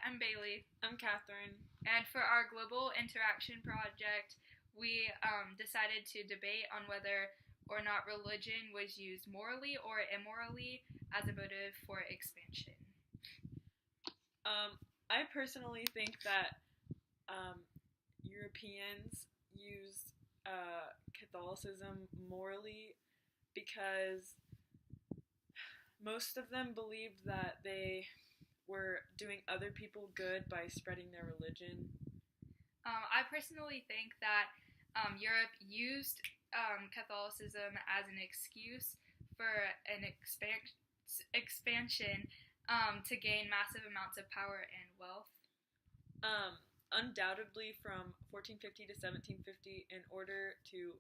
I'm Bailey. I'm Kathryn. And for our Global Interaction Project, we decided to debate on whether or not religion was used morally or immorally as a motive for expansion. I personally think that Europeans used Catholicism morally because most of them believed that they were doing other people good by spreading their religion. I personally think that Europe used Catholicism as an excuse for an expansion to gain massive amounts of power and wealth. Undoubtedly, from 1450 to 1750, in order to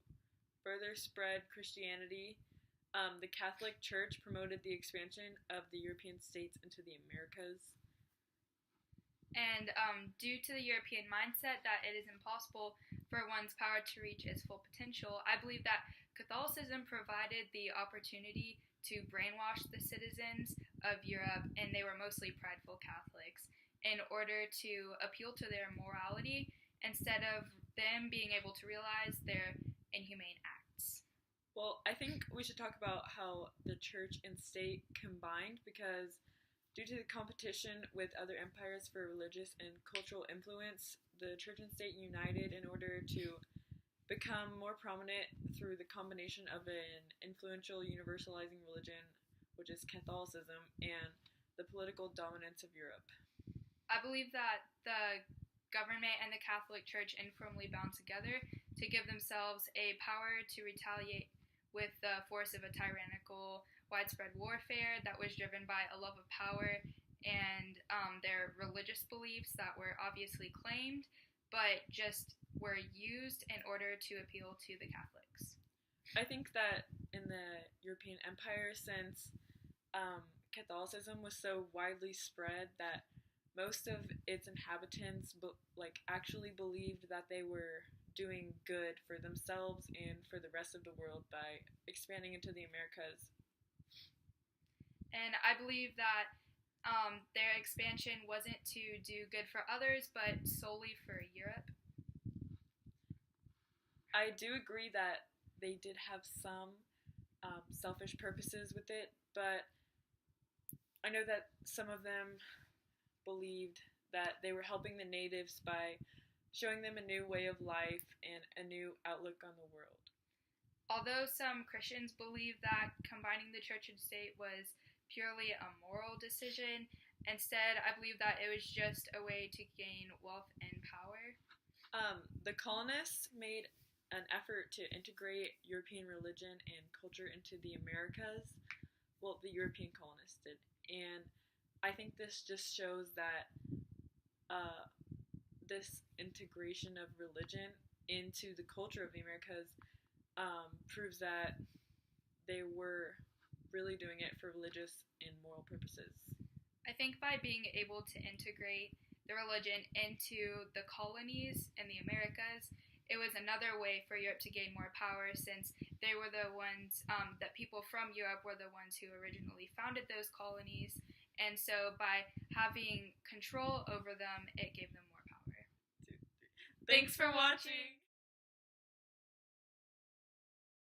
further spread Christianity, the Catholic Church promoted the expansion of the European states into the Americas. And due to the European mindset that it is impossible for one's power to reach its full potential, I believe that Catholicism provided the opportunity to brainwash the citizens of Europe, and they were mostly prideful Catholics, in order to appeal to their morality instead of them being able to realize their inhumane acts. Well, I think we should talk about how the church and state combined, because due to the competition with other empires for religious and cultural influence, the church and state united in order to become more prominent through the combination of an influential universalizing religion, which is Catholicism, and the political dominance of Europe. I believe that the government and the Catholic Church informally bound together to give themselves a power to retaliate with the force of a tyrannical, widespread warfare that was driven by a love of power and their religious beliefs that were obviously claimed, but just were used in order to appeal to the Catholics. I think that in the European Empire, since Catholicism was so widely spread that most of its inhabitants actually believed that they were doing good for themselves and for the rest of the world by expanding into the Americas. And I believe that their expansion wasn't to do good for others, but solely for Europe. I do agree that they did have some selfish purposes with it, but I know that some of them believed that they were helping the natives by showing them a new way of life and a new outlook on the world. Although some Christians believe that combining the church and state was purely a moral decision, instead I believe that it was just a way to gain wealth and power. The colonists made an effort to integrate European religion and culture into the Americas. Well, the European colonists did. And I think this just shows that this integration of religion into the culture of the Americas proves that they were really doing it for religious and moral purposes. I think by being able to integrate the religion into the colonies in the Americas, it was another way for Europe to gain more power, since they were the ones, that people from Europe were the ones who originally founded those colonies, and so by having control over them, it gave them more power. Thanks for watching!